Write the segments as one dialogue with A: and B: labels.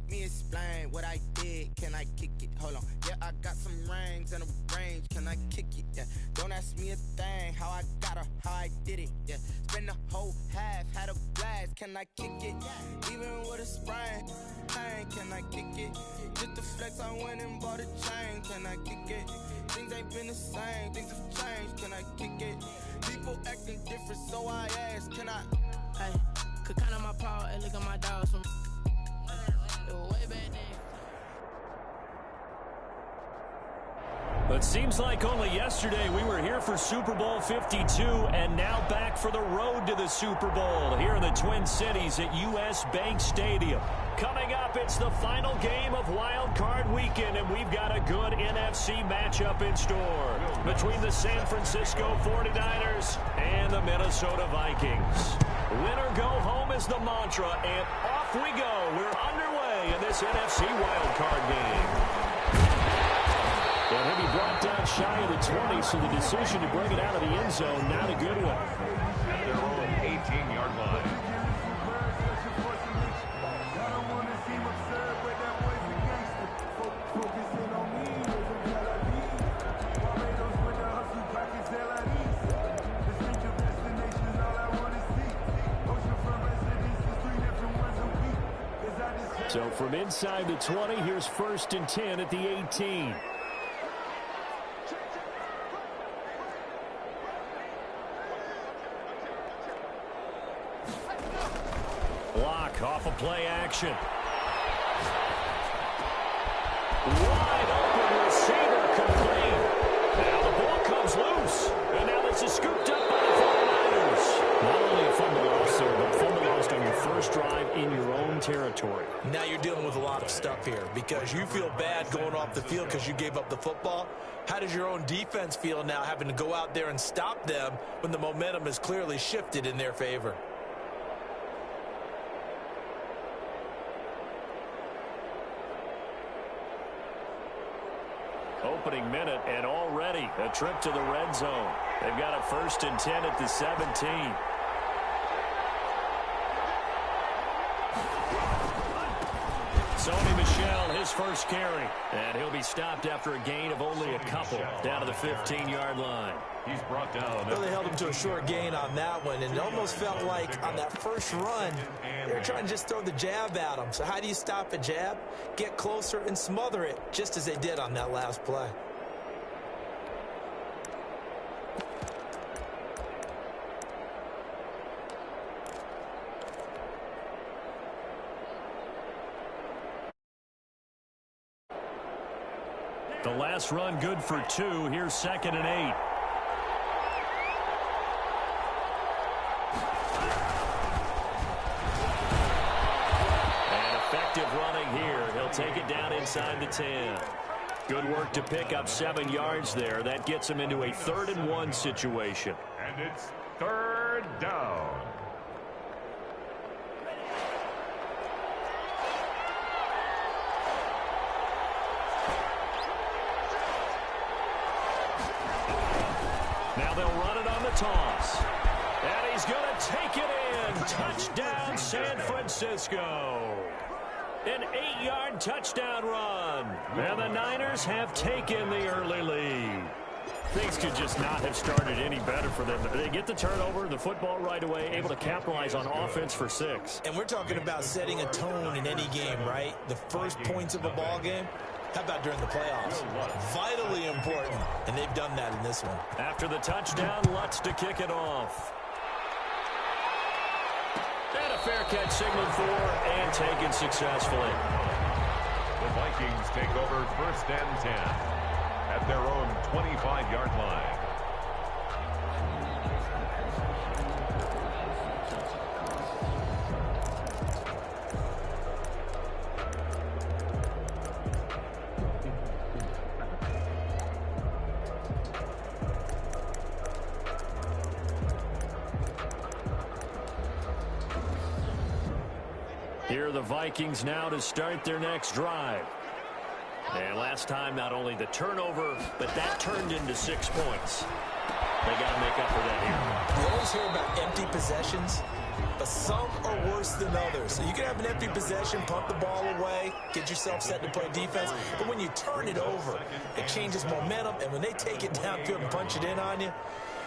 A: me explain what I did. Can I kick it? Hold on. Yeah, I got some rings and a range. Can I kick it? Yeah. Don't ask me a thing. How I got her, how I did it. Yeah. Spend the whole half, had a blast. Can I kick it? Even with a sprain. Pain, can I kick it? Just the flex, I went and bought a chain. Can I kick it? Things ain't been the same. Things have changed. Can I kick it? People acting different, so I ask. Can I?
B: Hey, could count on my power and look at my dogs from way back then.
C: It seems like only yesterday we were here for Super Bowl 52 and now back for the road to the Super Bowl here in the Twin Cities at US Bank Stadium. Coming up, it's the final game of Wild Card Weekend, and we've got a good NFC matchup in store between the San Francisco 49ers and the Minnesota Vikings. Win or go home is the mantra, and off we go. We're underway in this NFC Wild Card game. And he'll be brought down shy of the 20, so the decision to bring it out of the end zone, not a good one.
D: At their own 18-yard line.
C: So from inside the 20, here's 1st and 10 at the 18. Block off of play action. Wide open receiver complete. Now the ball comes loose. And now this is scooped up by the 49ers. Not only a fumble loss there, but fumble lost on your first drive in your own territory.
E: Now you're dealing with a lot of stuff here because you feel bad going off the field because you gave up the football. How does your own defense feel now having to go out there and stop them when the momentum has clearly shifted in their favor?
C: Opening minute, and already a trip to the red zone. They've got a 1st and 10 at the 17. Sony Michel, his first carry. And he'll be stopped after a gain of only a couple down to the 15-yard line.
D: He's brought down.
E: Well, they held him to a short gain on that one, and it almost felt like on that first run, they were trying to just throw the jab at him. So how do you stop a jab? Get closer and smother it, just as they did on that last play.
C: The last run good for 2. Here's 2nd and 8. And effective running here. He'll take it down inside the 10. Good work to pick up 7 yards there. That gets him into a 3rd and 1 situation.
D: And it's 3rd down.
C: Now they'll run it on the toss. And he's going to take it in. Touchdown, San Francisco. An 8-yard touchdown run. And the Niners have taken the early lead. Things could just not have started any better for them. They get the turnover, the football right away, able to capitalize on offense for 6.
E: And we're talking about setting a tone in any game, right? The first points of a ball game. How about during the playoffs? Vitally important, and they've done that in this one.
C: After the touchdown, Lutz to kick it off. And a fair catch signaled for and taken successfully.
D: The Vikings take over 1st and 10 at their own 25-yard line.
C: Here are the Vikings now to start their next drive. And last time, not only the turnover, but that turned into 6 points. They got to make up for that here.
E: You always hear about empty possessions. but some are worse than others. So you can have an empty possession, punt the ball away, get yourself set to play defense, but when you turn it over, it changes momentum, and when they take it downfield and punch it in on you,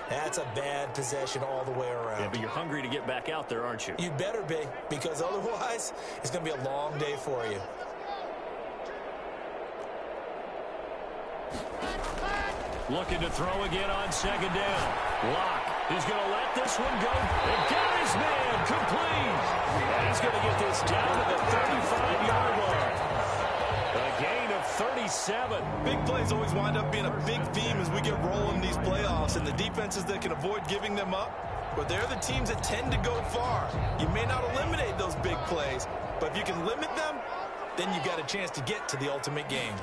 E: that's a bad possession all the way around.
C: Yeah, but you're hungry to get back out there, aren't you?
E: You better be, because otherwise, it's going to be a long day for you.
C: Looking to throw again on second down. Locke is going to let this one go. And got his man complete. And he's going to get this down to the 35-yard line. A gain of 37.
E: Big plays always wind up being a big theme as we get rolling these playoffs, and the defenses that can avoid giving them up, but they're the teams that tend to go far. You may not eliminate those big plays, but if you can limit them, then you've got a chance to get to the ultimate game.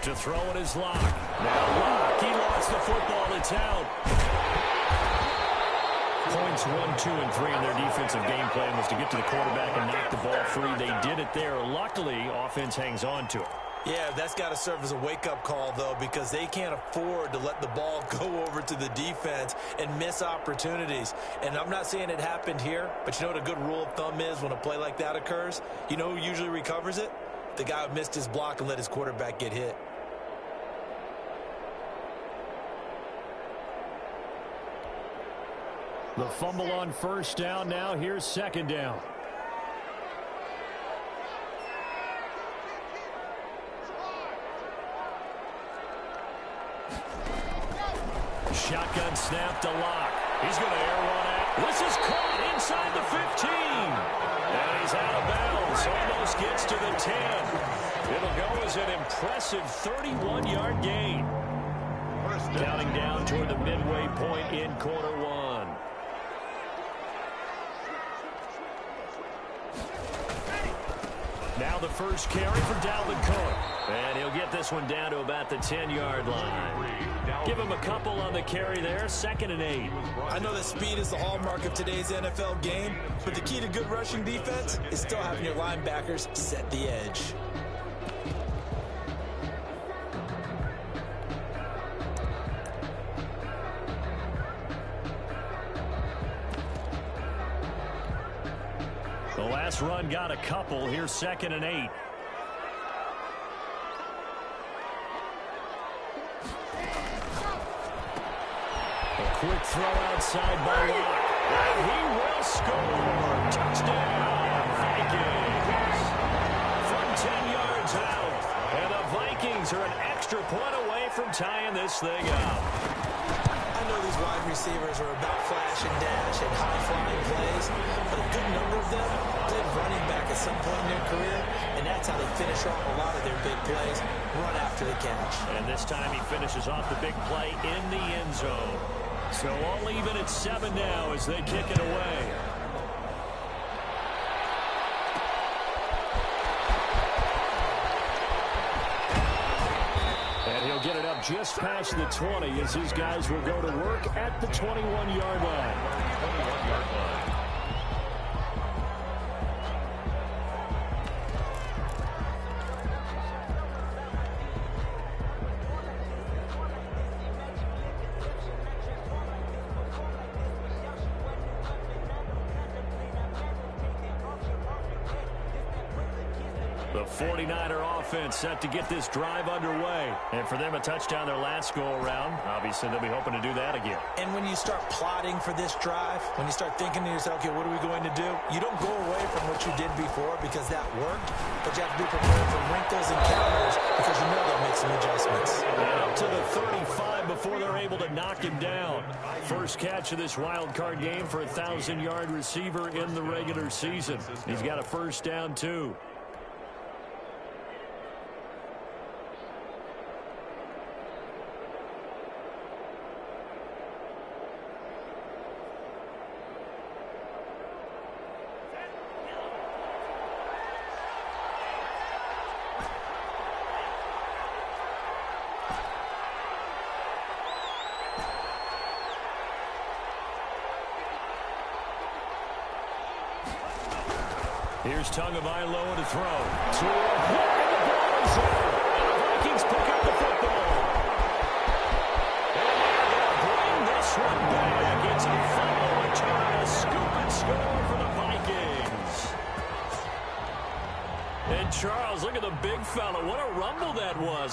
C: To throw it is Locke. Now Locke, he lost the football to Town. Points 1, 2, and 3 in their defensive game plan was to get to the quarterback and knock the ball free. They did it there. Luckily, offense hangs on to it.
E: Yeah, that's got to serve as a wake-up call, though, because they can't afford to let the ball go over to the defense and miss opportunities. And I'm not saying it happened here, but you know what a good rule of thumb is when a play like that occurs? You know who usually recovers it? The guy who missed his block and let his quarterback get hit.
C: The fumble on first down. Now here's second down. Shotgun snap to Locke. He's going to air one out. This is caught inside the 15. And he's out of bounds. Almost gets to the 10. It'll go as an impressive 31-yard gain. Counting down toward the midway point in quarter one. Now the first carry for Dalvin Cook. And he'll get this one down to about the 10-yard line. Give him a couple on the carry there. 2nd and 8.
E: I know that speed is the hallmark of today's NFL game, but the key to good rushing defense is still having your linebackers set the edge.
C: The last run got a couple. Here's 2nd and 8. A quick throw outside by Locke. And he will score. Touchdown, Vikings. From 10 yards out. And the Vikings are an extra point away from tying this thing up.
E: I know these wide receivers are about flash and dash and high-flying plays, but a good number of them played running back at some point in their career, and that's how they finish off a lot of their big plays, run after the catch.
C: And this time he finishes off the big play in the end zone. So all even at 7 now as they kick it away. And he'll get it up just past the 20 as these guys will go to work at the 21-yard line.
D: 21-yard line.
C: The 49er offense set to get this drive underway. And for them, a touchdown their last go-around. Obviously, they'll be hoping to do that again.
E: And when you start plotting for this drive, when you start thinking to yourself, okay, what are we going to do? You don't go away from what you did before because that worked, but you have to be prepared for wrinkles and counters because you know they'll make some adjustments.
C: And up to the 35 before they're able to knock him down. First catch of this wild card game for a 1,000-yard receiver in the regular season. He's got a first down, too. Here's Tagovailoa to throw. And the ball is there. And the Vikings pick up the football. And they're going to bring this one back. It's a fumble return, a scoop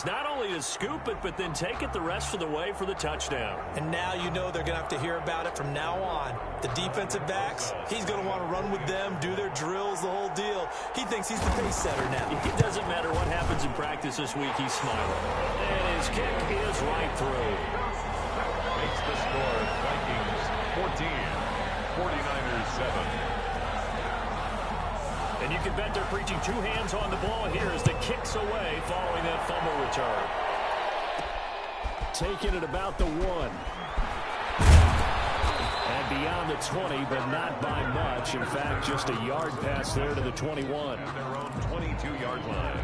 C: chance not only to scoop it, but then take it the rest of the way for the touchdown.
E: And now you know they're going to have to hear about it from now on. The defensive backs, he's going to want to run with them, do their drills, the whole deal. He thinks he's the pace setter now.
C: It doesn't matter what happens in practice this week, he's smiling. And his kick is right through.
D: Makes the score Vikings 14, 49ers 7.
C: And you can bet they're preaching two hands on the ball here as the kick's away following that fumble return. Taking it about the 1. And beyond the 20, but not by much. In fact, just a yard pass there to the 21.
D: At their own 22-yard line.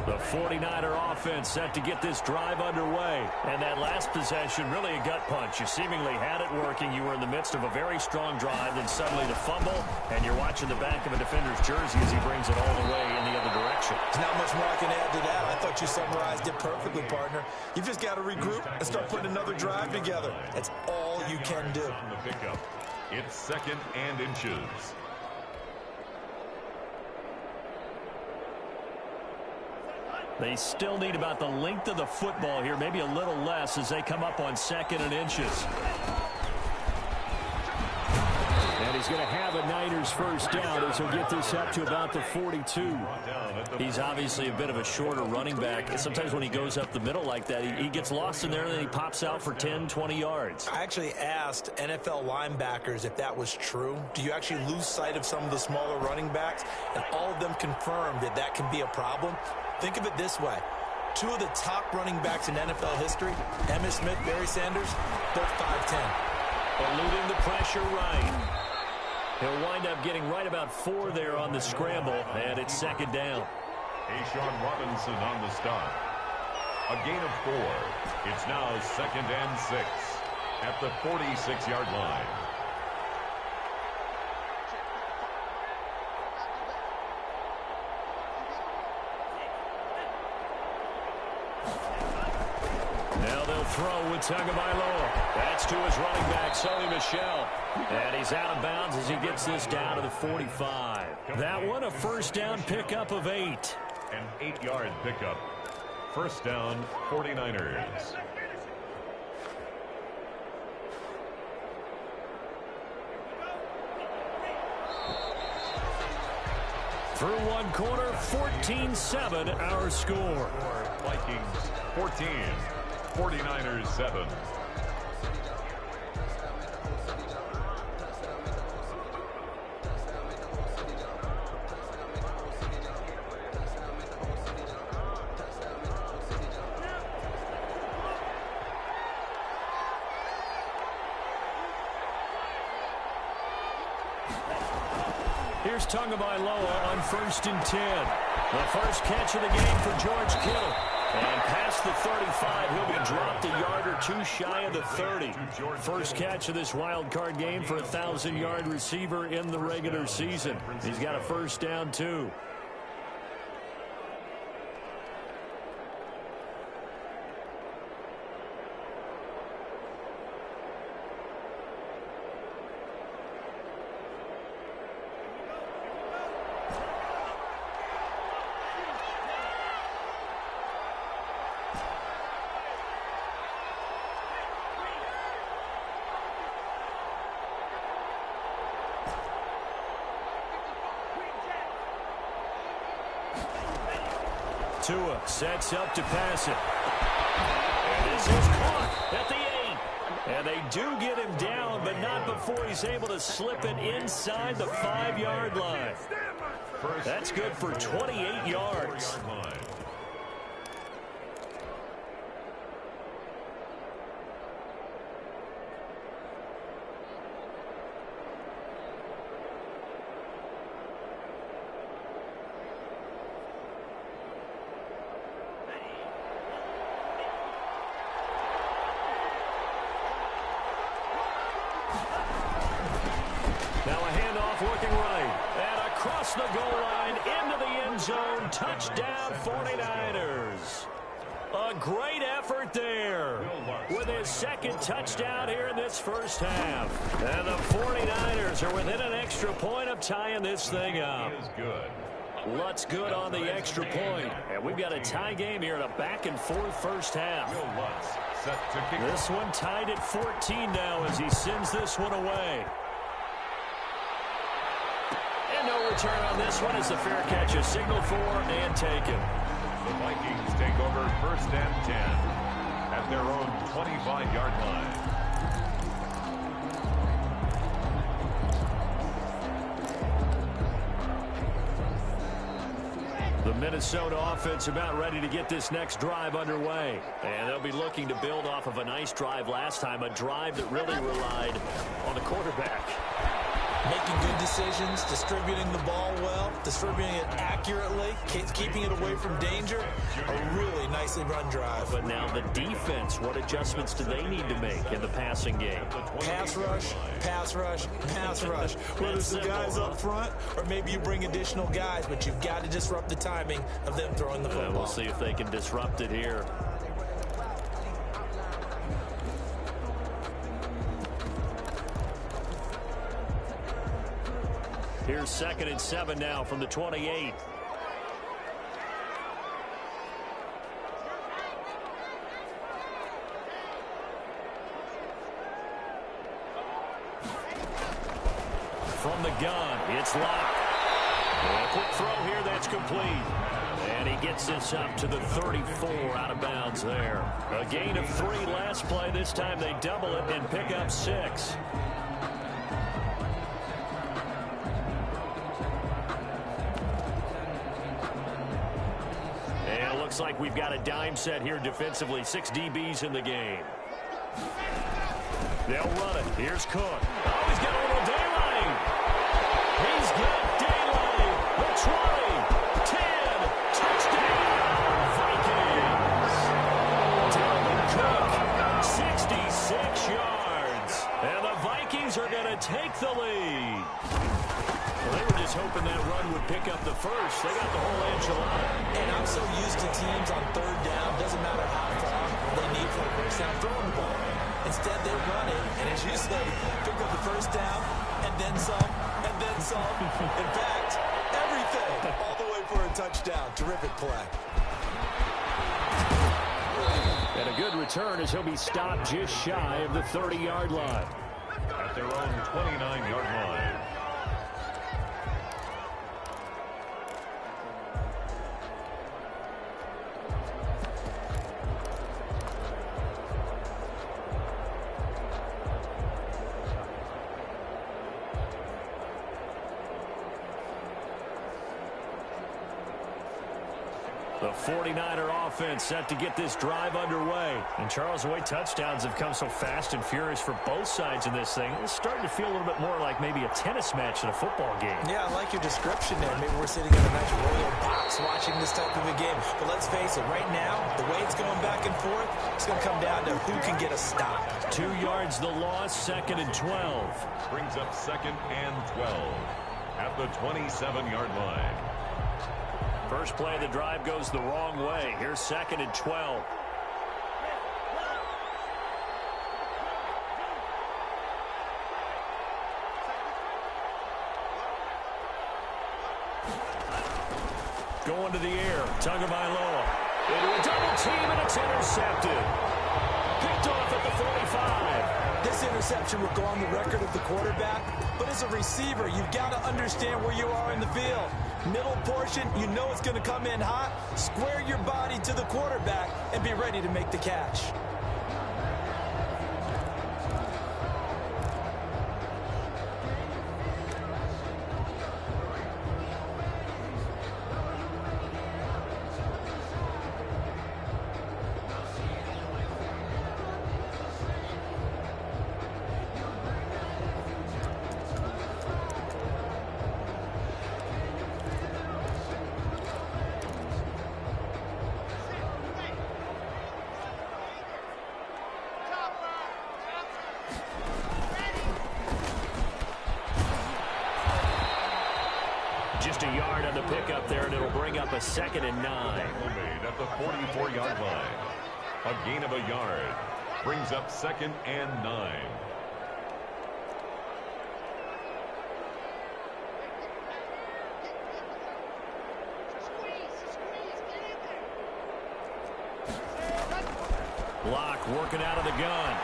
C: The 49er offense set to get this drive underway. And that last possession, really a gut punch. You seemingly had it working. You were in the midst of a very strong drive, then suddenly the fumble, and you're watching the back of a defender's jersey as he brings it all the way in the other direction.
E: There's not much more I can add to that. I thought you summarized it perfectly, partner. You've just got to regroup and start putting another drive together. That's all you can do.
D: From the pickup, it's 2nd and inches.
C: They still need about the length of the football here, maybe a little less as they come up on 2nd and inches. And he's going to have a Niners first down as he'll get this up to about the 42. He's obviously a bit of a shorter running back. Sometimes when he goes up the middle like that, he gets lost in there and then he pops out for 10, 20 yards.
E: I actually asked NFL linebackers if that was true. Do you actually lose sight of some of the smaller running backs? And all of them confirmed that that can be a problem. Think of it this way. 2 of the top running backs in NFL history, Emmitt Smith, Barry Sanders, both 5'10".
C: Eluding the pressure right. He'll wind up getting right about 4 there on the scramble, and it's 2nd down.
D: Ashawn Robinson on the stop. A gain of 4. It's now 2nd and 6 at the 46-yard line.
C: Now they'll throw with Tagovailoa. That's to his running back, Sony Michel. And he's out of bounds as he gets this down to the 45. That one, a first down pickup of 8.
D: An 8-yard pickup. First down, 49ers.
C: Through one quarter, 14-7 our score.
D: Vikings 14, 49ers 7.
C: Here's Tagovailoa on 1st and 10. The first catch of the game for George Kittle. And past the 35, he'll be dropped a yard or 2 shy of the 30. First catch of this wild card game for a 1,000-yard receiver in the regular season. He's got a first down, too. Tua sets up to pass it. And this is caught at the 8. And they do get him down, but not before he's able to slip it inside the 5-yard line. That's good for 28 yards. Now a handoff looking right. And across the goal line into the end zone. Touchdown 49ers. A great effort there with his second touchdown here in this first half. And the 49ers are within an extra point of tying this thing up. Lutz good on the extra point. And we've got a tie game here in a back-and-forth first half. This one tied at 14 now as he sends this one away. And no return on this one as the fair catch is signaled for and taken.
D: The Vikings take over 1st and 10 at their own 25-yard line.
C: The Minnesota offense about ready to get this next drive underway. And they'll be looking to build off of a nice drive last time, a drive that really relied on the quarterback.
E: Making good decisions, distributing the ball well, distributing it accurately, keeping it away from danger. A really nicely run drive.
C: But now the defense, what adjustments do they need to make in the passing game?
E: Pass rush, pass rush, pass rush. Whether it's the guys up front or maybe you bring additional guys, but you've got to disrupt the timing of them throwing the football.
C: We'll see if they can disrupt it here. Here's 2nd and 7 now from the 28. From the gun, it's locked. A quick throw here, that's complete. And he gets this up to the 34 out of bounds there. A gain of 3 last play. This time they double it and pick up 6. Looks like we've got a dime set here defensively. 6 DBs in the game. They'll run it. Here's Cook. Oh, he's got a little daylight. He's got daylight. The 20, 10, touchdown, Vikings. Dalvin Cook, 66 yards. And the Vikings are going to take the lead. Well, they were just hoping that run would pick up the first. They got the whole enchilada.
E: And I'm so used to teams on 3rd down, doesn't matter how far they need for a first down, throwing the ball. Instead, they run it, and as you say, pick up the first down, and then some, and then some. In fact, everything, all the way for a touchdown. Terrific play.
C: And a good return as he'll be stopped just shy of the 30-yard line.
D: At their own 29-yard line.
C: The 49er offense set to get this drive underway. And Charles, the way touchdowns have come so fast and furious for both sides in this thing, it's starting to feel a little bit more like maybe a tennis match in a football game.
E: Yeah, I like your description there. Maybe we're sitting in a nice royal box watching this type of a game. But let's face it, right now, the way it's going back and forth, it's going to come down to who can get a stop.
C: 2 yards the loss, 2nd and 12.
D: Brings up 2nd and 12 at the 27-yard line.
C: First play of the drive goes the wrong way. Here's 2nd and 12. Going to the air. Tagovailoa. Into a double team, and it's intercepted. Picked off at the 45.
E: This interception will go on the record of the quarterback, but as a receiver, you've got to understand where you are in the field. Middle portion, you know it's going to come in hot. Square your body to the quarterback and be ready to make the catch.
C: Just a yard on the pickup there, and it'll bring up a 2nd and 9.
D: Made at the 44-yard line. A gain of a yard brings up 2nd and 9.
C: Block working out of the gun.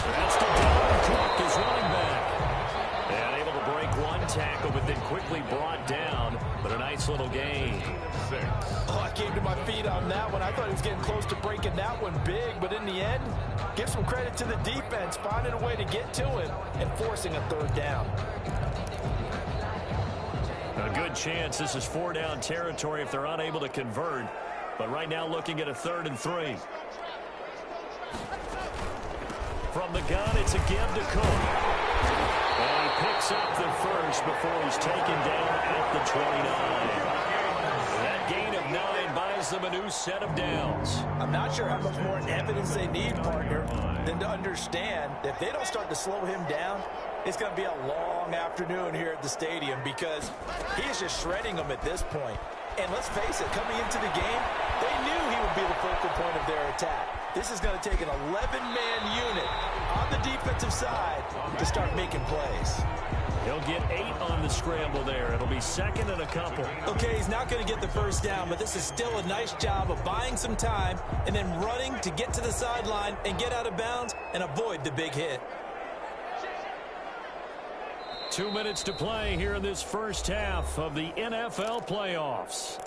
C: That's to Dalvin Cook, his running back. And able to break one tackle, but then quickly brought down. But a nice little gain.
D: 6.
E: Oh, I came to my feet on that one. I thought he was getting close to breaking that one big, but in the end, give some credit to the defense, finding a way to get to him and forcing a 3rd down.
C: A good chance this is 4-down territory if they're unable to convert. But right now looking at a 3rd and 3. From the gun, it's a give to Cook. And he picks up the first before he's taken down at the 29. That gain of 9 buys them a new set of downs.
E: I'm not sure how much more evidence they need, partner, than to understand that if they don't start to slow him down, it's going to be a long afternoon here at the stadium because he is just shredding them at this point. And let's face it, coming into the game, they knew he would be the focal point of their attack. This is going to take an 11-man unit on the defensive side to start making plays.
C: He'll get 8 on the scramble there. It'll be 2nd and a couple.
E: Okay, he's not going to get the first down, but this is still a nice job of buying some time and then running to get to the sideline and get out of bounds and avoid the big hit.
C: 2 minutes to play here in this first half of the NFL playoffs.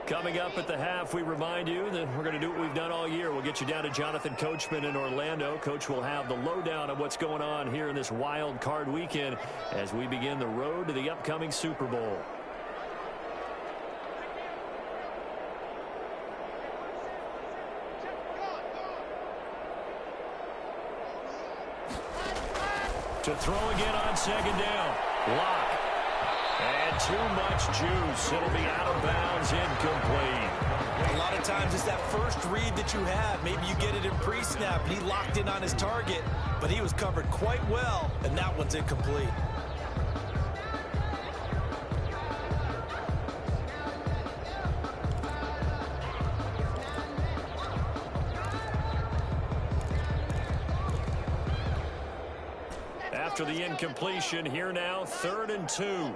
C: Coming up at the half, we remind you that we're going to do what we've done all year. We'll get you down to Jonathan Coachman in Orlando. Coach will have the lowdown of what's going on here in this wild card weekend as we begin the road to the upcoming Super Bowl. To throw again on 2nd down. Lock. And too much juice. It'll be out of bounds, incomplete.
E: A lot of times it's that first read that you have. Maybe you get it in pre-snap. He locked in on his target, but he was covered quite well, and that one's incomplete.
C: After the incompletion, here now, 3rd and 2.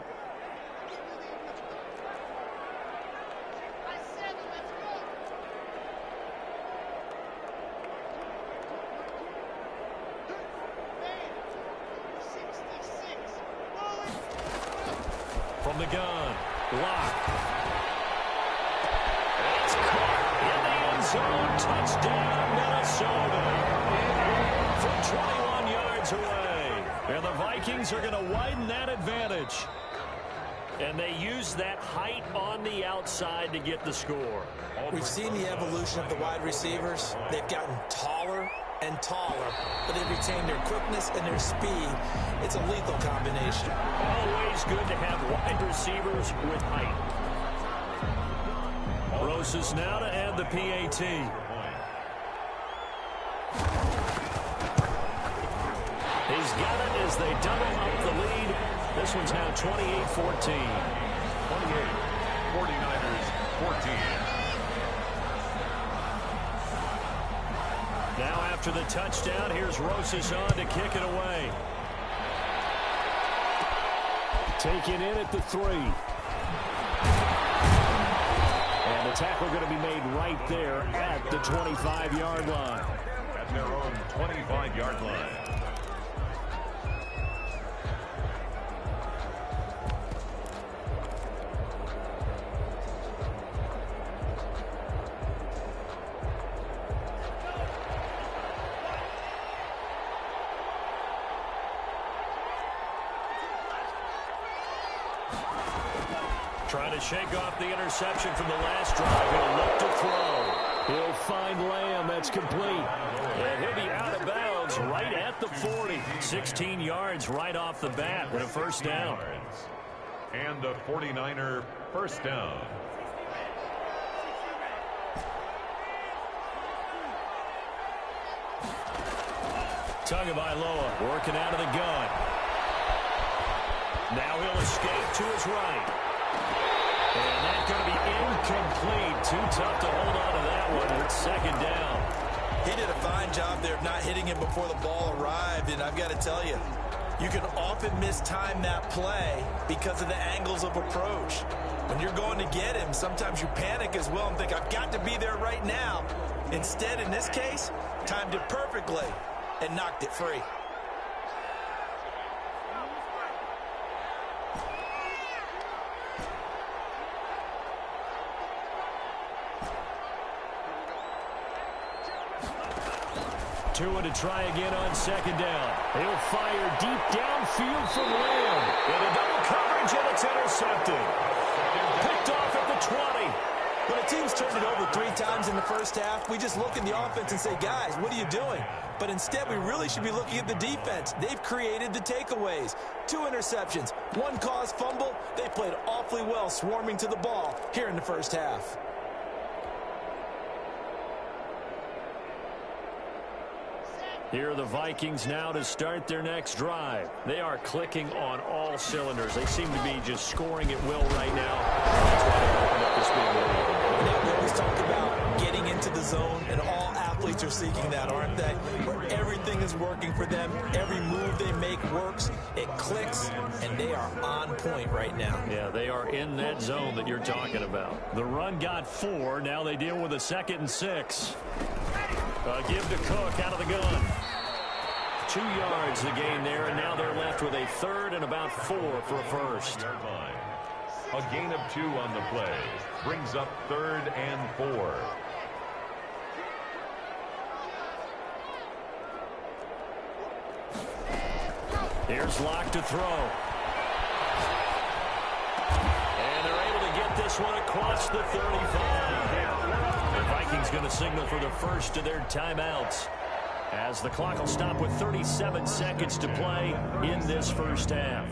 C: From the gun, block. It's caught in the end zone. Touchdown, Minnesota. From 21 yards away. And the Vikings are going to widen that advantage. And they use that height on the outside to get the score.
E: We've seen the evolution of the wide receivers. They've gotten taller and taller, but they've retained their quickness and their speed. It's a lethal combination.
C: Always good to have wide receivers with height. Roses now to add the PAT. He's got it as they double up the lead. This one's now 28-14.
D: 28, 49ers 14.
C: Now after the touchdown, here's Roses on to kick it away. Taken in at the 3. And the tackle going to be made right there at the 25-yard line.
D: At their own 25-yard line.
C: Trying to shake off the interception from the last drive. He'll look to throw. He'll find Lamb. That's complete. And he'll be out of bounds right at the 40. 16 yards right off the bat with a first down.
D: And a 49er first down.
C: Tagovailoa working out of the gun. Now he'll escape to his right. And that's going to be incomplete. Too tough to hold on to that one. It's second down.
E: He did a fine job there of not hitting him before the ball arrived. And I've got to tell you, you can often mistime that play because of the angles of approach. When you're going to get him, sometimes you panic as well and think, I've got to be there right now. Instead, in this case, timed it perfectly and knocked it free.
C: Tua to try again on second down. He'll fire deep downfield from Lamb. Into double coverage, and it's intercepted. Picked off at the 20.
E: When a team's turned it over 3 times in the first half, we just look at the offense and say, guys, what are you doing? But instead, we really should be looking at the defense. They've created the takeaways. 2 interceptions, 1 caused fumble. They played awfully well swarming to the ball here in the first half.
C: Here are the Vikings now to start their next drive. They are clicking on all cylinders. They seem to be just scoring at will right now. That's why they opened up this big lead.
E: We always talk about getting into the zone, and all athletes are seeking that, aren't they? Where everything is working for them, every move they make works, it clicks, and they are on point right now.
C: Yeah, they are in that zone that you're talking about. The run got 4. Now they deal with a 2nd and 6. Give to Cook out of the gun. 2 yards the gain there, and now they're left with a 3rd and about 4 for a first.
D: A gain of 2 on the play brings up 3rd and 4.
C: Here's Locke to throw. And they're able to get this one across the 35. The Vikings going to signal for the first of their timeouts, as the clock will stop with 37 seconds to play in this first half.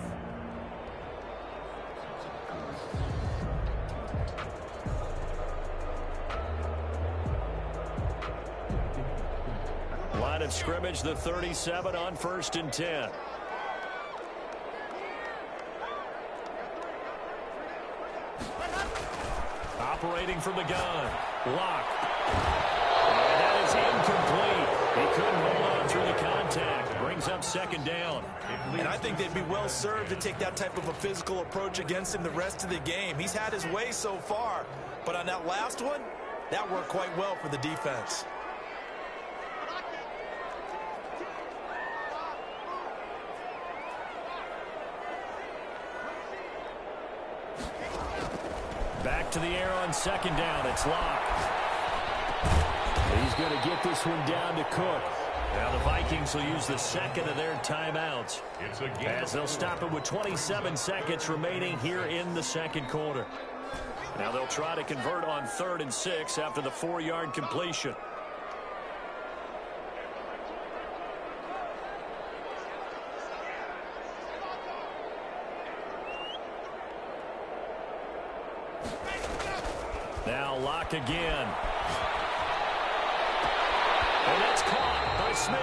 C: Line of scrimmage, the 37 on 1st and 10. Operating from the gun. Locke. And that is incomplete. He couldn't hold on through the contact. Brings up 2nd down.
E: And I think they'd be well served to take that type of a physical approach against him the rest of the game. He's had his way so far. But on that last one, that worked quite well for the defense.
C: Back to the air on 2nd down. It's Locke. He's going to get this one down to Cook. Now the Vikings will use the 2nd of their timeouts, as they'll stop it with 27 seconds remaining here in the 2nd quarter. Now they'll try to convert on 3rd and 6 after the 4-yard completion. Now Locke again. And that's caught by Smith.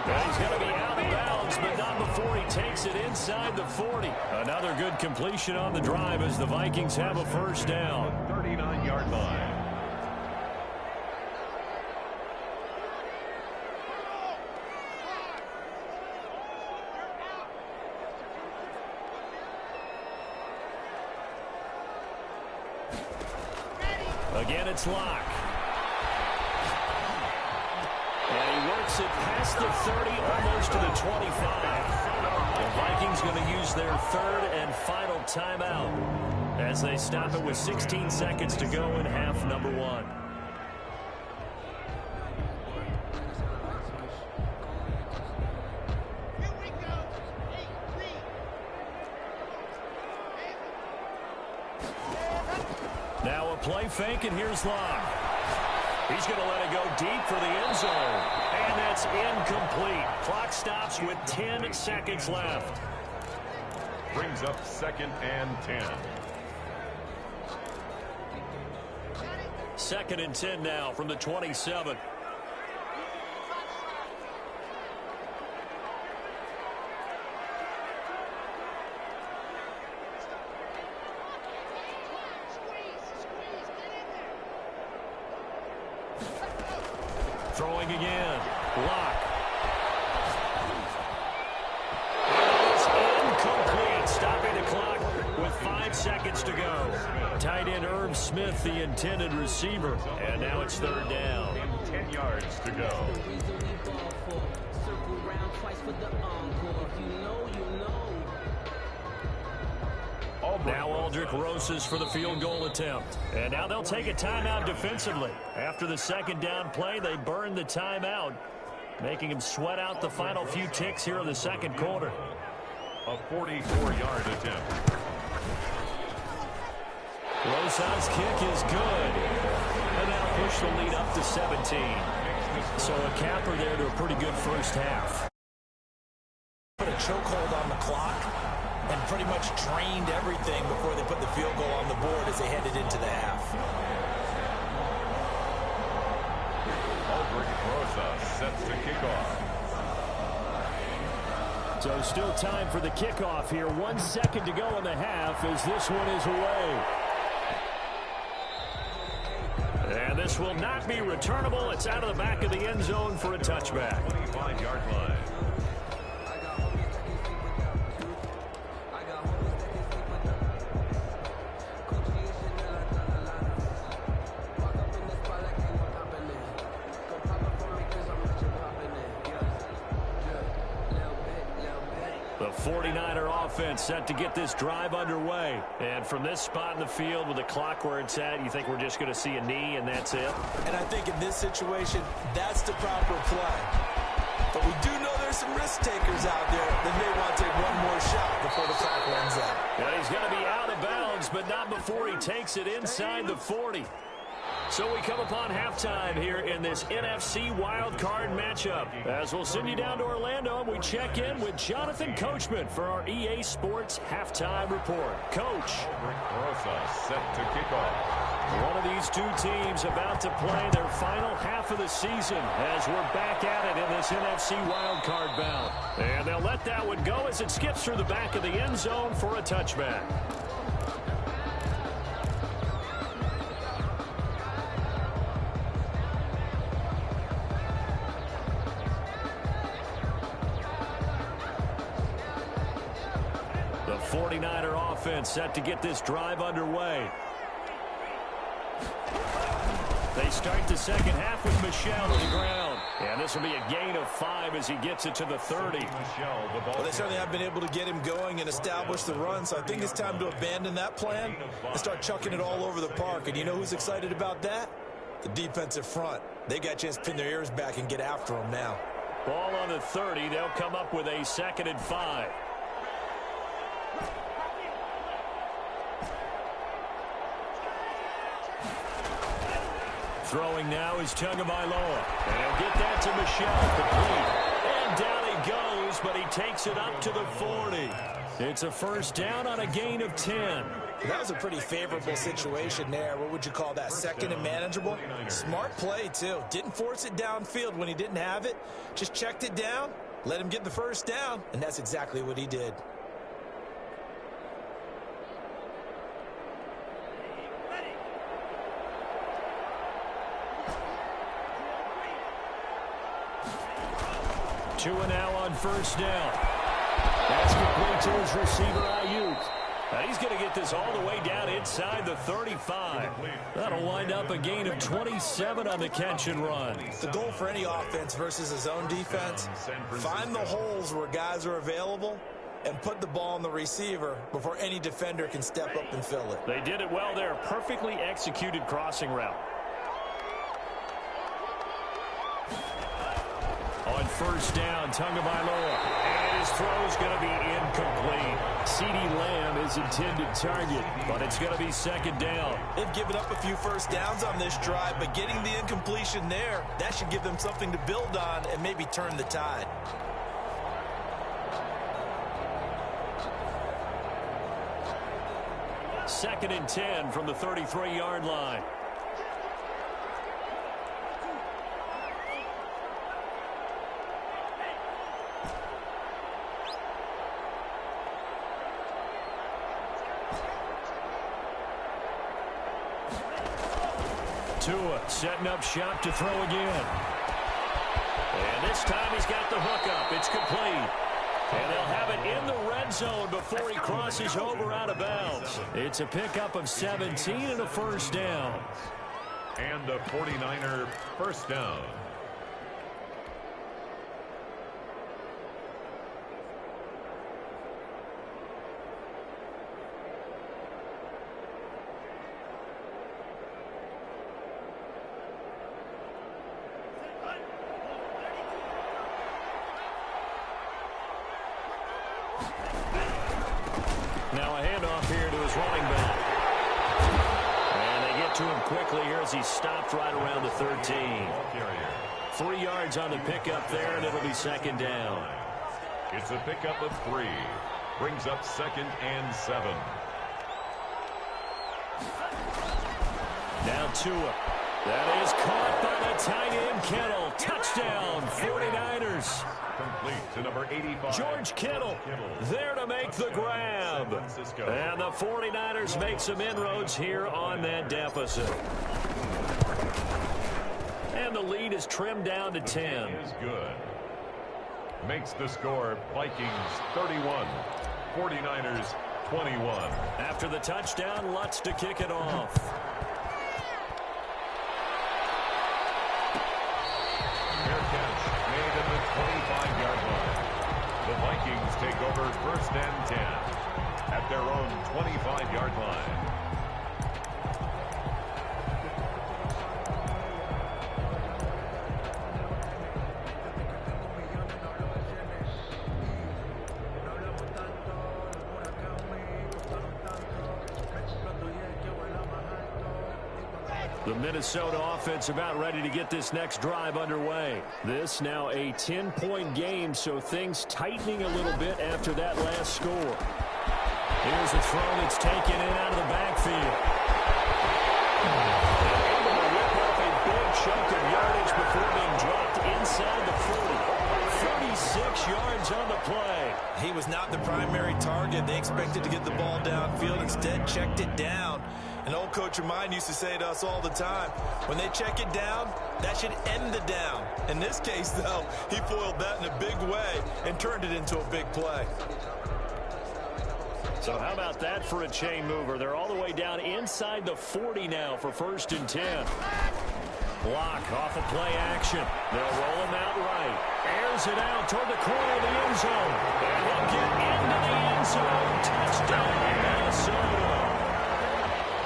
C: Now he's going to be out of bounds, but not before he takes it inside the 40. Another good completion on the drive as the Vikings have a first down.
D: 39-yard line.
C: Again, it's Locke. And he works it past the 30, almost to the 25. The Vikings going to use their 3rd and final timeout as they stop it with 16 seconds to go in half number 1. Now a play fake, and here's Locke. He's going to let it go deep for the end zone. And that's incomplete. Clock stops with 10 seconds left.
D: Brings up 2nd and 10.
C: 2nd and 10 now from the 27. throwing again. Block. It's incomplete. Stopping the clock with 5 seconds to go. Tight end Irv Smith, the intended receiver. And now it's third down.
D: 10 yards to go.
C: Now Aldrich Rosas for the field goal attempt. And now they'll take a timeout defensively. After the second down play, they burned the timeout, making him sweat out the final few ticks here in the second quarter.
D: A 44-yard attempt.
C: Rosas' kick is good. And now push the lead up to 17. So a capper there to a pretty good first half.
E: Put a chokehold on the clock and pretty much drained everything before they put the field goal on the board as they headed into the half.
D: Aldrich Rosas sets to kick off.
C: So still time for the kickoff here. 1 second to go in the half as this one is away. And this will not be returnable. It's out of the back of the end zone for a touchback.
D: 25-yard line.
C: The 49er offense set to get this drive underway. And from this spot in the field with the clock where it's at, you think we're just going to see a knee and that's it?
E: And I think in this situation, that's the proper play. But we do know there's some risk takers out there that may want to take one more shot before the clock runs out.
C: And he's going to be out of bounds, but not before he takes it inside the 40. So we come upon halftime here in this NFC wildcard matchup. As we'll send you down to Orlando, we check in with Jonathan Coachman for our EA Sports Halftime Report. Coach.
D: Rosas set to kick off.
C: One of these two teams about to play their final half of the season as we're back at it in this NFC wildcard bout. And they'll let that one go as it skips through the back of the end zone for a touchback. The 49er offense set to get this drive underway. They start the second half with Michel on the ground. And this will be a gain of 5 as he gets it to the 30.
E: Well, they certainly have been able to get him going and establish the run, so I think it's time to abandon that plan and start chucking it all over the park. And you know who's excited about that? The defensive front. They got a chance to pin their ears back and get after him now.
C: Ball on the 30. They'll come up with a 2nd and 5. Throwing now is Tagovailoa. And he'll get that to Michel, complete. And down he goes, but he takes it up to the 40. It's a first down on a gain of 10.
E: That was a pretty favorable situation there. What would you call that? 2nd and manageable? Smart play, too. Didn't force it downfield when he didn't have it. Just checked it down, let him get the first down, and that's exactly what he did.
C: Two and now on first down. That's complete to his receiver, Ayuk. Now he's going to get this all the way down inside the 35. That'll wind up a gain of 27 on the catch and run.
E: The goal for any offense versus his own defense, find the holes where guys are available and put the ball on the receiver before any defender can step up and fill it.
C: They did it well there. Perfectly executed crossing route. On first down, Tagovailoa. And his throw is going to be incomplete. CeeDee Lamb is intended target, but it's going to be 2nd down.
E: They've given up a few first downs on this drive, but getting the incompletion there, that should give them something to build on and maybe turn the tide.
C: Second and 10 from the 33-yard line. Tua setting up shop to throw again. This time he's got the hookup. It's complete. And they'll have it in the red zone before he crosses over out of bounds. It's a pickup of 17 and a first down.
D: And a 49er first down.
C: Now a handoff here to his running back. And they get to him quickly here as he stopped right around the 13. 3 yards on the pickup there, and it'll be second down.
D: It's a pickup of 3. Brings up 2nd and 7.
C: Now Tua. That is caught by the tight end Kittle. Touchdown, 49ers.
D: Complete to number 85.
C: George Kittle there to make the grab. And the 49ers make some inroads here on that deficit. And the lead is trimmed down to 10.
D: Is good. Makes the score Vikings 31, 49ers 21.
C: After the touchdown, Lutz to kick it off.
D: Fair catch made at the 25-yard line. The Vikings take over 1st and 10 at their own 25-yard line.
C: The Minnesota offense about ready to get this next drive underway. This now a 10-point game, so things tightening a little bit after that last score. Here's a throw that's taken in out of the backfield. Able to whip off a big chunk of yardage before being dropped inside the 40. 36 yards on the play.
E: He was not the primary target. They expected to get the ball downfield. Instead, checked it down. An old coach of mine used to say to us all the time, when they check it down, that should end the down. In this case, though, he foiled that in a big way and turned it into a big play.
C: So how about that for a chain mover? They're all the way down inside the 40 now for 1st and 10. Block off of play action. They'll roll him out right. Airs it out toward the corner of the end zone. And he'll get into the end zone. Touchdown, Minnesota.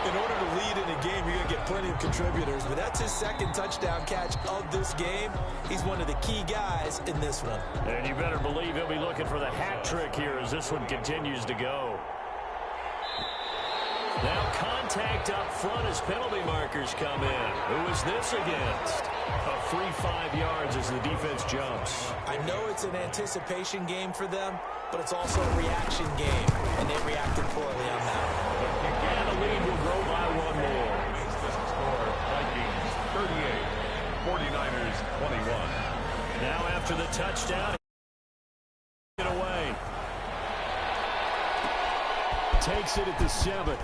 E: In order to lead in a game, you're going to get plenty of contributors, but that's his 2nd touchdown catch of this game. He's one of the key guys in this one.
C: And you better believe he'll be looking for the hat trick here as this one continues to go. Now contact up front as penalty markers come in. Who is this against? A free 5 yards as the defense jumps.
E: I know it's an anticipation game for them, but it's also a reaction game, and they reacted poorly on that.
C: And the lead will grow by 1 more.
D: Makes the score Vikings 38, 49ers 21.
C: Now after the touchdown, get away. Takes it at the 7.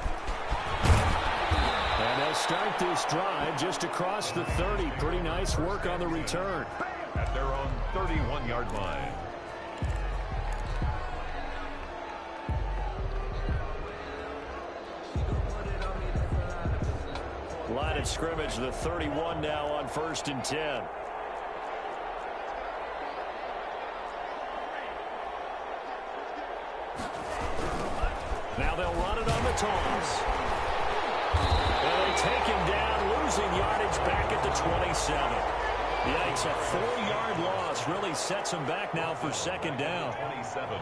C: And they'll start this drive just across the 30. Pretty nice work on the return.
D: At their own 31-yard line.
C: Line of scrimmage, the 31 now on 1st and 10. Now they'll run it on the toss. And they take him down, losing yardage back at the 27. Yikes, a 4-yard loss really sets him back now for 2nd down.
D: 27.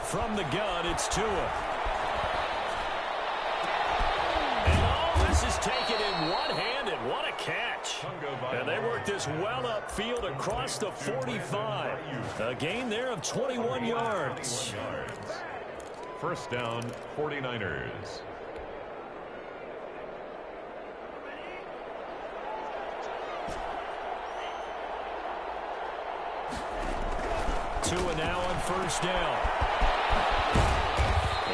C: From the gun, it's Tua. And all this is taken in one-handed. What a catch. And they work this well upfield across the 45. A gain there of 21 yards.
D: First down, 49ers.
C: Tua now on 1st down.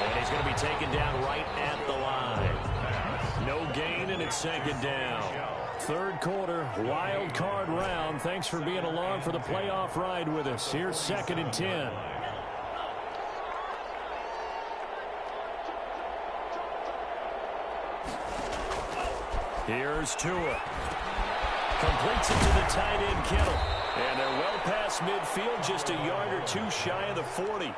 C: And he's going to be taken down right at the line. No gain, and it's second down. Third quarter, wild card round. Thanks for being along for the playoff ride with us. Here's 2nd and 10. Here's Tua. Completes it to the tight end, Kittle. And they're well past midfield, just a yard or two shy of the 40.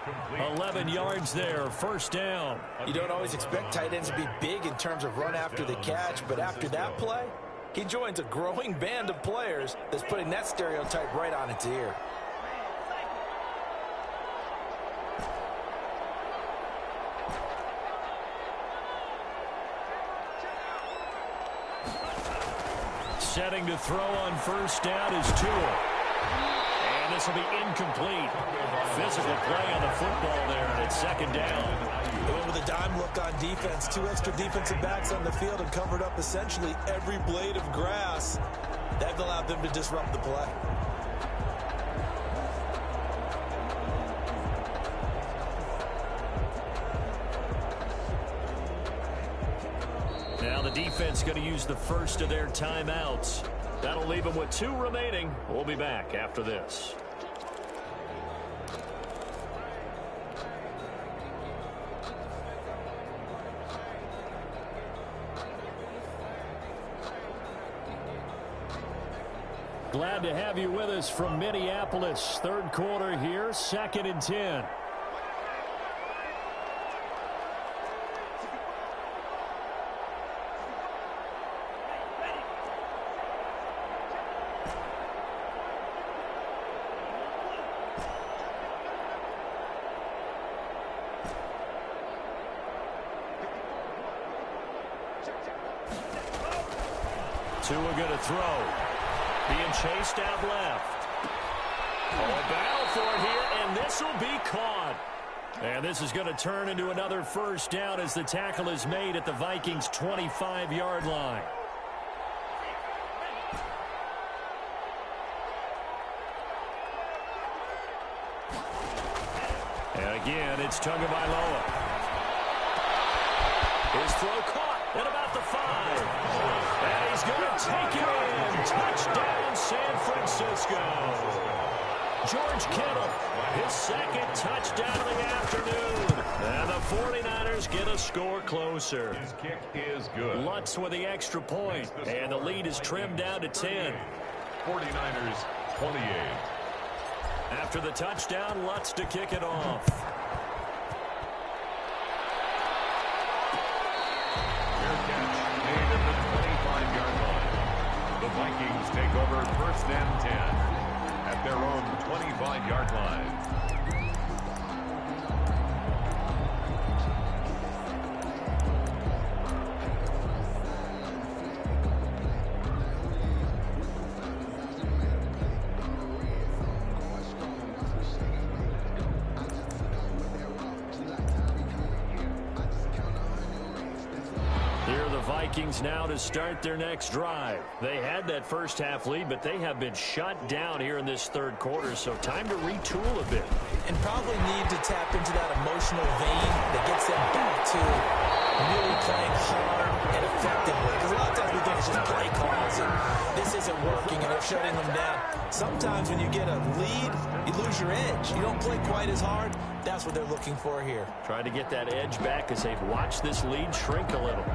C: 11 yards there, first down.
E: You don't always expect tight ends to be big in terms of run after the catch, but after that play, he joins a growing band of players that's putting that stereotype right on its ear.
C: Setting to throw on first down is Tua. And this will be incomplete. Physical play on the football there, and it's second down.
E: They went with a dime look on defense. 2 extra defensive backs on the field and covered up essentially every blade of grass. That allowed them to disrupt the play.
C: Now the defense going to use the first of their timeouts. That'll leave them with 2 remaining. We'll be back after this. Glad to have you with us from Minneapolis. Third quarter here, 2nd and 10. Tua going to throw. Being chased out left. Oh, battle for it here, and this will be caught. And this is going to turn into another first down as the tackle is made at the Vikings' 25-yard line. And again, it's Tagovailoa. His throw caught at about the 5. And he's going to take it in. Touchdown, San Francisco. George Kittle, his second touchdown of the afternoon. And the 49ers get a score closer.
D: His kick is good.
C: Lutz with the extra point. And the lead is trimmed down to 10.
D: 49ers 28.
C: After the touchdown, Lutz to kick it off.
D: The Vikings take over 1st and 10 at their own 25-yard line.
C: Vikings now to start their next drive. They had that first half lead, but they have been shut down here in this third quarter, so time to retool a bit.
E: And probably need to tap into that emotional vein that gets them back to really playing hard and effectively. Because a lot of times we think it's just play calls and this isn't working and they're shutting them down. Sometimes when you get a lead, you lose your edge. You don't play quite as hard. That's what they're looking for here.
C: Trying to get that edge back as they've watched this lead shrink a little.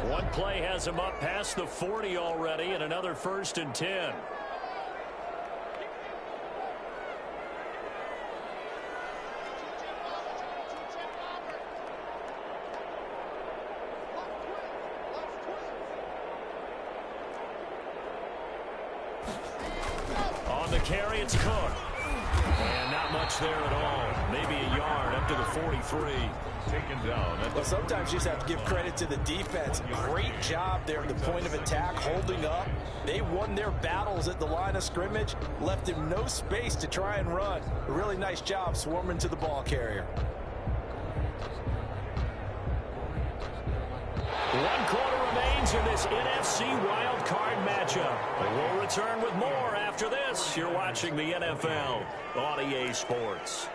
C: One play has him up past the 40 already, and another 1st and 10. On the carry, it's Cook. And not much there at all. Maybe a yard up to the 43.
D: Taken down.
E: Well, sometimes you just have to give credit to the defense. Great job there at the point of attack, holding up. They won their battles at the line of scrimmage, left him no space to try and run. A really nice job swarming to the ball carrier.
C: 1 quarter remains Vikings in this NFC wild card matchup. We'll return with more after this. You're watching the NFL on EA Sports.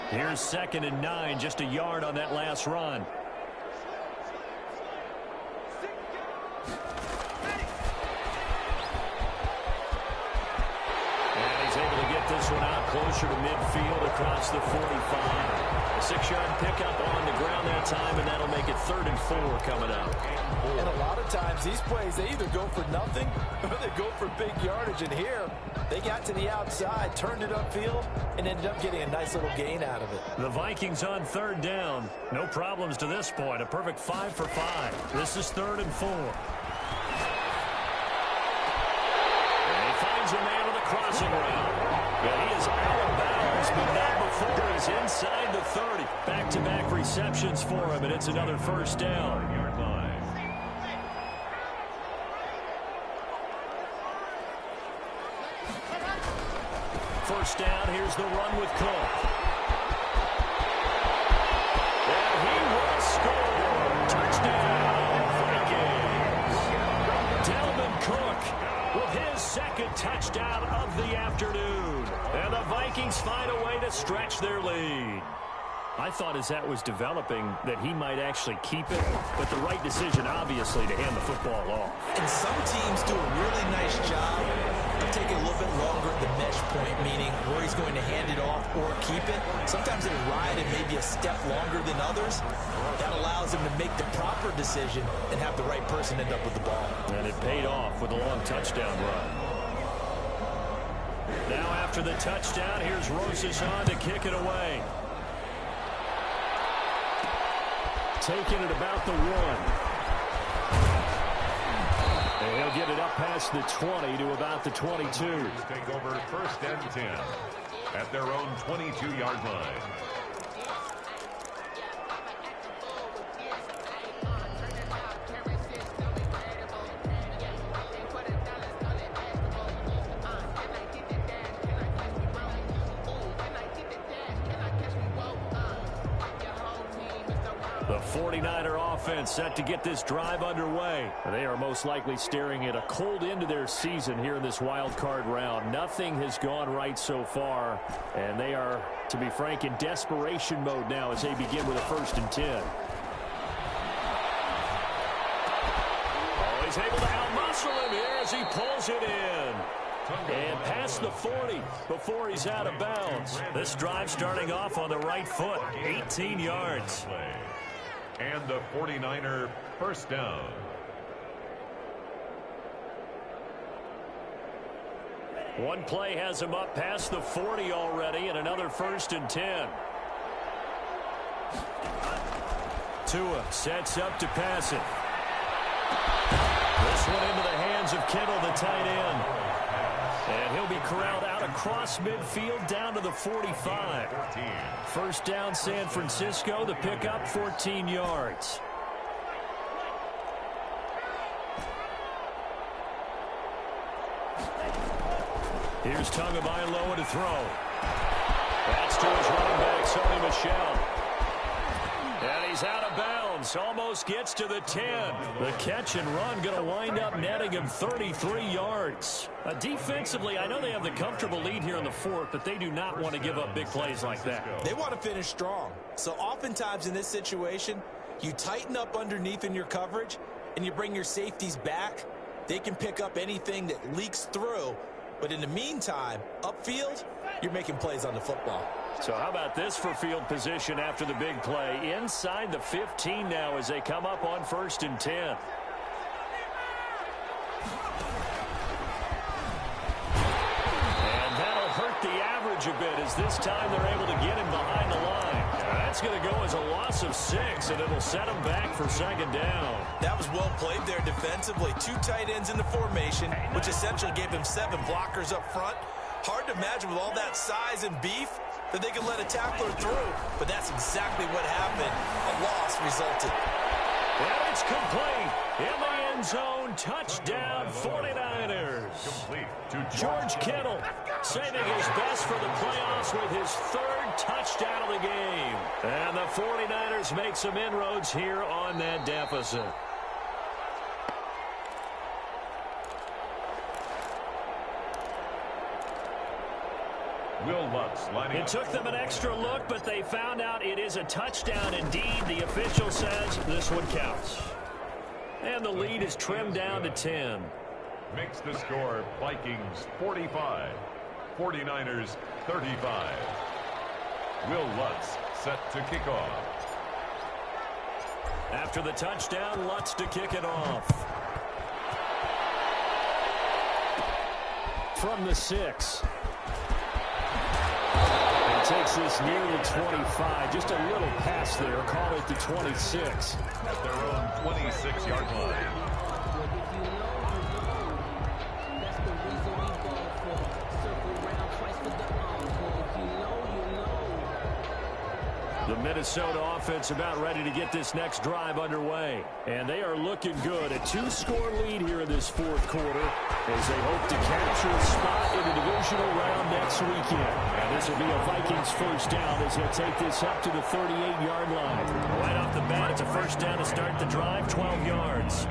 C: Here's 2nd and 9, just a yard on that last run. And he's able to get this one out closer to midfield across the 45. A 6-yard pickup on the ground that time, and that'll make it 3rd and 4 coming up.
E: And a lot of times these plays, they either go for nothing or they go for big yardage. And here, they got to the outside, turned it upfield, and ended up getting a nice little gain out of it.
C: The Vikings on 3rd down. No problems to this point. A perfect 5 for 5. This is 3rd and 4. And he finds a man on the crossing route. And he is out of bounds, but not before he's inside the 30. Back-to-back receptions for him, and it's another 1st down. First down, here's the run with Cook. And he will score. Touchdown, Vikings. Dalvin Cook with his 2nd touchdown of the afternoon. And the Vikings find a way to stretch their lead. I thought as that was developing that he might actually keep it, but the right decision, obviously, to hand the football off.
E: And some teams do a really nice job of taking a little bit longer at the mesh point, meaning where he's going to hand it off or keep it. Sometimes they ride it maybe a step longer than others. That allows him to make the proper decision and have the right person end up with the ball.
C: And it paid off with a long touchdown run. Now after the touchdown, here's Rosas on to kick it away. Taking it about the 1. And he'll get it up past the 20 to about the 22.
D: Take over 1st and 10 at their own 22-yard line.
C: The 49er offense set to get this drive underway. They are most likely staring at a cold end to their season here in this wild card round. Nothing has gone right so far, and they are, to be frank, in desperation mode now as they begin with a 1st and 10. Oh, he's able to outmuscle him here as he pulls it in. And past the 40 before he's out of bounds. This drive starting off on the right foot, 18 yards.
D: And the 49er 1st down.
C: One play has him up past the 40 already, and another 1st and 10. Tua sets up to pass it. This one into the hands of Kittle, the tight end. And he'll be corralled out across midfield down to the 45. 1st down, San Francisco. The pickup, 14 yards. Here's Tagovailoa to throw. That's to his running back, Sony Michel. And he's out of bounds. Almost gets to the 10. The catch and run going to wind up netting him 33 yards. Defensively, I know they have the comfortable lead here in the 4th, but they do not want to give up big plays like that.
E: They want to finish strong. So oftentimes in this situation, you tighten up underneath in your coverage, and you bring your safeties back. They can pick up anything that leaks through. But in the meantime, upfield, you're making plays on the football.
C: So how about this for field position after the big play? Inside the 15 now as they come up on 1st and 10. And that'll hurt the average a bit as this time they're able to get him behind the line. That's going to go as a loss of 6, and it'll set him back for 2nd down.
E: That was well played there defensively. 2 tight ends in the formation, which essentially gave him 7 blockers up front. Hard to imagine with all that size and beef that they could let a tackler through, but that's exactly what happened. A loss resulted.
C: And it's complete in the end end zone. Touchdown, 49ers.
D: Complete to
C: George Kittle saving his best for the playoffs with his third touchdown of the game. And the 49ers make some inroads here on that deficit.
D: Will Lutz lining
C: It
D: up.
C: took them an extra look, but they found out it is a touchdown indeed. The official says this one counts. And the lead is trimmed down to 10.
D: Makes the score Vikings 45, 49ers 35. Will Lutz set to kick off.
C: After the touchdown, Lutz to kick it off. From the 6. And takes this near the 25. Just a little pass there. Call it the 26.
D: At their own 26-yard line.
C: The Minnesota offense about ready to get this next drive underway. And they are looking good. A 2-score lead here in this fourth quarter as they hope to capture a spot in the divisional round next weekend. And this will be a Vikings first down as they'll take this up to the 38-yard line. Right off the bat, it's a first down to start the drive, 12 yards.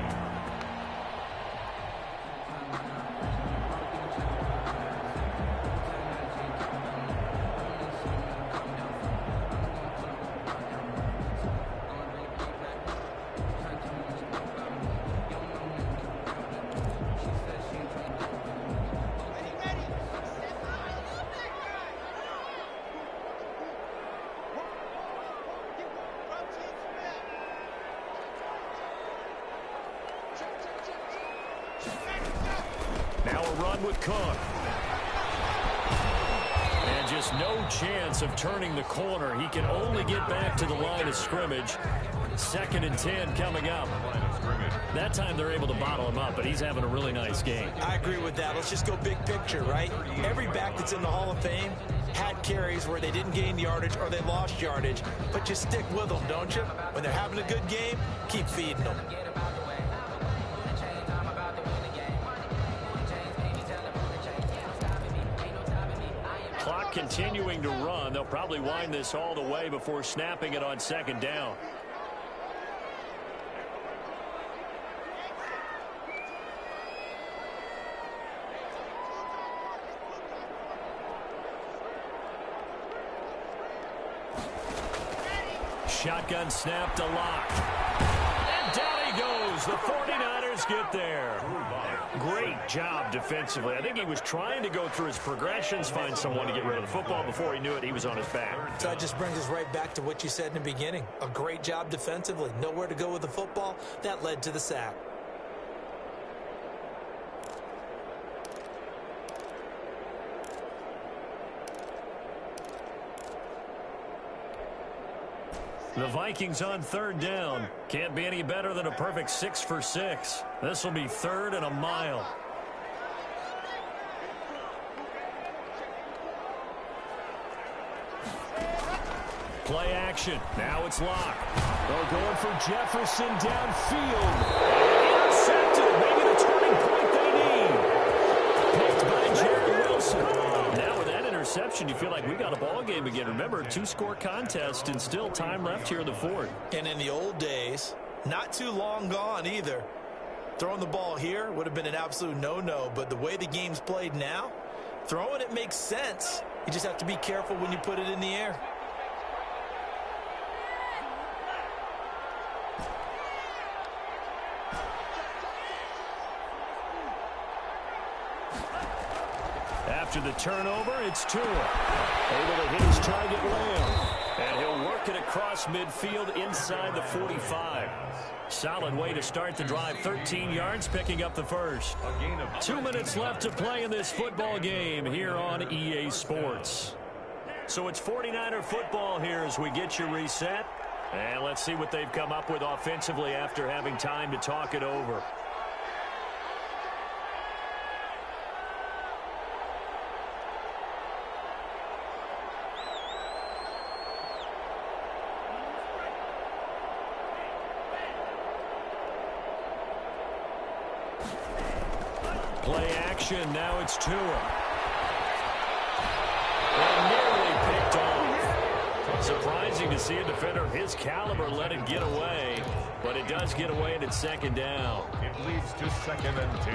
C: Now a run with Cook. And just no chance of turning the corner. He can only get back to the line of scrimmage. 2nd and 10 coming up. That time they're able to bottle him up, but he's having a really nice game.
E: I agree with that. Let's just go big picture, right? Every back that's in the Hall of Fame had carries where they didn't gain yardage or they lost yardage, but you stick with them, don't you? When they're having a good game, keep feeding them.
C: Clock continuing to run. They'll probably wind this all the way before snapping it on 2nd down. Shotgun snap to Lock. And down he goes. The 49ers get there. Great job defensively. I think he was trying to go through his progressions, find someone to get rid of the football. Before he knew it, he was on his back.
E: So that just brings us right back to what you said in the beginning. A great job defensively. Nowhere to go with the football. That led to the sack.
C: The Vikings on 3rd down. Can't be any better than a perfect 6 for 6. This will be 3rd and a mile. Play action. Now it's Lock. They're going for Jefferson downfield. Intercepted. Maybe the turning point they need. Picked by Jerry Wilson. Now with that interception, you feel like we got a ball game again. Remember, 2-score contest and still time left here in the 4th.
E: And in the old days, not too long gone either. Throwing the ball here would have been an absolute no-no, but the way the game's played now, throwing it makes sense. You just have to be careful when you put it in the air.
C: After the turnover, it's Tua. Able to hit his target Lamb. And he'll work it across midfield inside the 45. Solid way to start the drive. 13 yards, picking up the first. 2 minutes left to play in this football game here on EA Sports. So it's 49er football here as we get you reset. And let's see what they've come up with offensively after having time to talk it over. Play action. Now it's Tua. And nearly picked off. Surprising to see a defender of his caliber let it get away, but it does get away and it's second down.
D: It leads to 2nd and 10.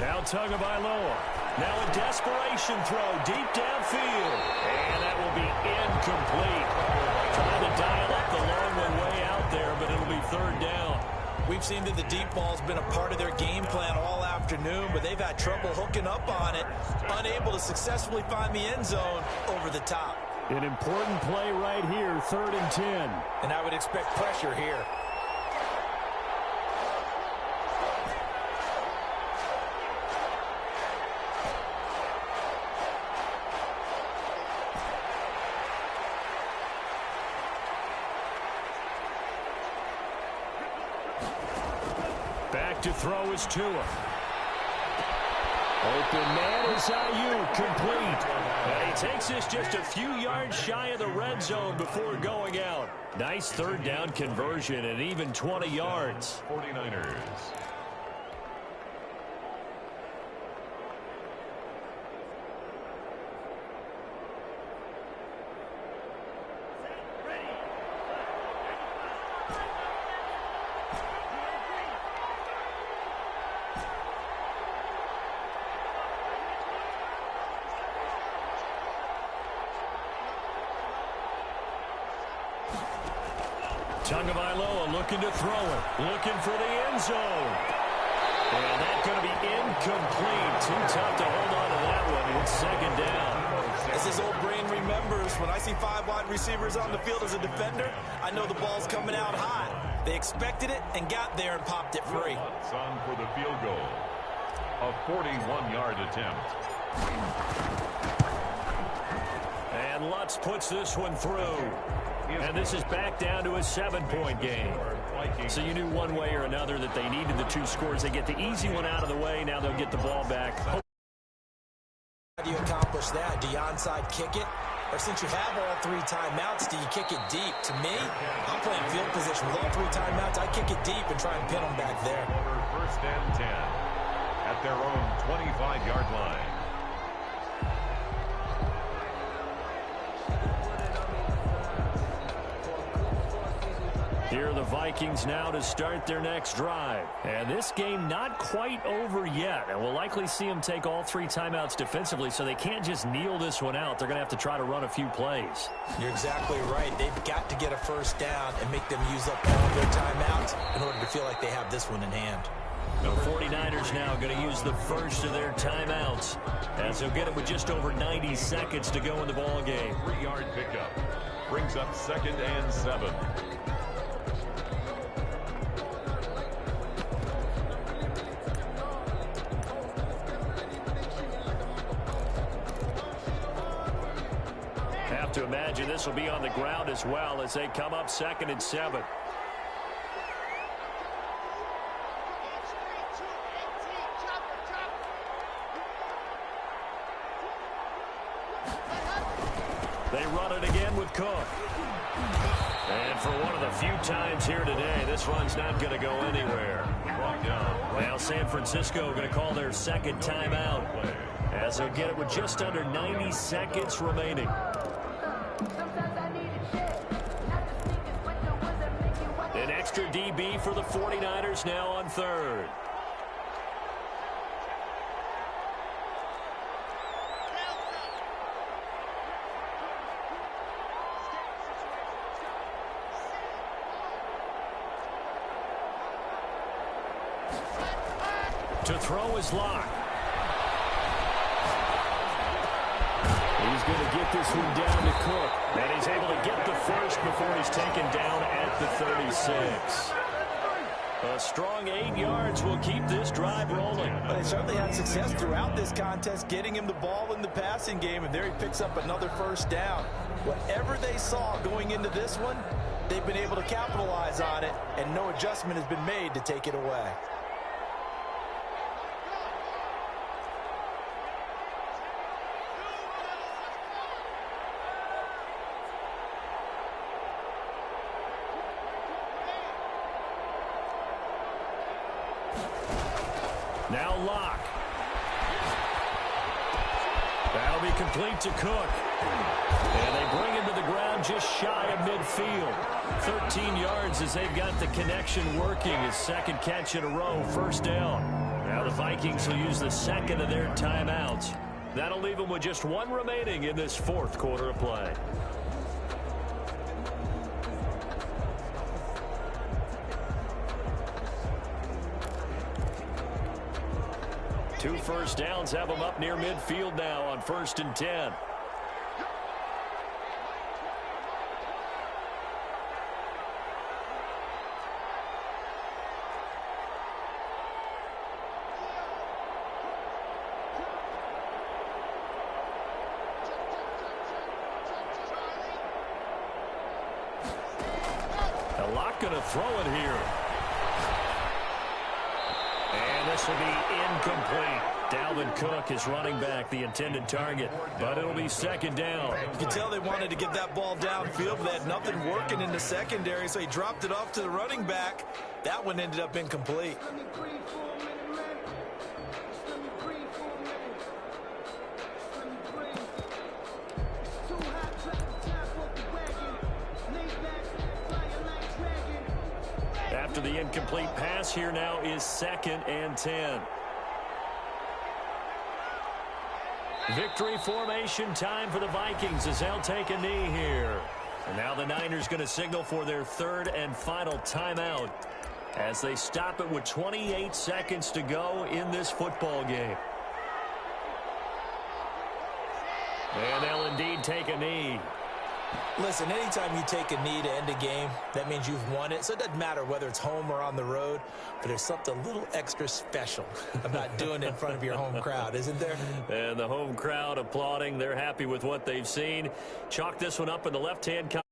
C: Now Tagovailoa. Now a desperation throw deep downfield. And that will be incomplete. Trying to dial up the long one way out there, but it'll be third down.
E: We've seen that the deep ball's been a part of their game plan all afternoon, but they've had trouble hooking up on it, unable to successfully find the end zone over the top.
C: An important play right here, 3rd and 10.
E: And I would expect pressure here.
C: Back to throw is Tua. Open man is Ayuk, complete. And he takes this just a few yards shy of the red zone before going out. Nice third down conversion and even 20 yards.
D: 49ers.
C: Tagovailoa looking to throw it. Looking for the end zone. And that's going to be incomplete. Too tough to hold on to that one. It's second down.
E: As his old brain remembers, when I see 5 wide receivers on the field as a defender, I know the ball's coming out hot. They expected it and got there and popped it free.
D: On for the field goal. A 41-yard attempt.
C: And Lutz puts this one through. And this is back down to a 7-point game. So you knew one way or another that they needed the 2 scores. They get the easy one out of the way. Now they'll get the ball back.
E: How do you accomplish that? Do you onside kick it? Or since you have all 3 timeouts, do you kick it deep? To me, I'm playing field position. With all 3 timeouts, I kick it deep and try and pin them back there.
D: 1st and 10 at their own 25-yard line.
C: Here are the Vikings now to start their next drive. And this game not quite over yet. And we'll likely see them take all 3 timeouts defensively, so they can't just kneel this one out. They're going to have to try to run a few plays.
E: You're exactly right. They've got to get a first down and make them use up all their timeouts in order to feel like they have this one in hand.
C: The 49ers now going to use the first of their timeouts, as they'll get it with just over 90 seconds to go in the ball game.
D: 3-yard pickup brings up 2nd and 7.
C: Have to imagine this will be on the ground as well as they come up 2nd and 7. They run it again with Cook. And for one of the few times here today, this run's not going to go anywhere. Now San Francisco going to call their 2nd timeout, as they'll get it with just under 90 seconds remaining. An extra DB for the 49ers now on 3rd. To throw is Locke. He's going to get this one down to Cook. And he's able to get the first before he's taken down at the 36. A strong 8 yards will keep this drive rolling.
E: But they certainly had success throughout this contest, getting him the ball in the passing game, and there he picks up another first down. Whatever they saw going into this one, they've been able to capitalize on it. on it, and no adjustment has been made to take it away.
C: Now Locke. That'll be complete to Cook. And they bring him to the ground just shy of midfield. 13 yards as they've got the connection working. His second catch in a row, first down. Now the Vikings will use the second of their timeouts. That'll leave them with just one remaining in this fourth quarter of play. Two first downs have them up near midfield now on 1st and 10. A lot going to throw it here. And this will be incomplete. Dalvin Cook is running back, the intended target, but it'll be second down.
E: You can tell they wanted to get that ball downfield, but they had nothing working in the secondary, so he dropped it off to the running back. That one ended up incomplete.
C: After the incomplete pass, here now is 2nd and 10. Victory formation time for the Vikings as they'll take a knee here. And now the Niners going to signal for their third and final timeout as they stop it with 28 seconds to go in this football game. And they'll indeed take a knee.
E: Listen, anytime you take a knee to end a game, that means you've won it. So it doesn't matter whether it's home or on the road, but there's something a little extra special about doing it in front of your home crowd, isn't there?
C: And the home crowd applauding. They're happy with what they've seen. Chalk this one up in the left-hand column.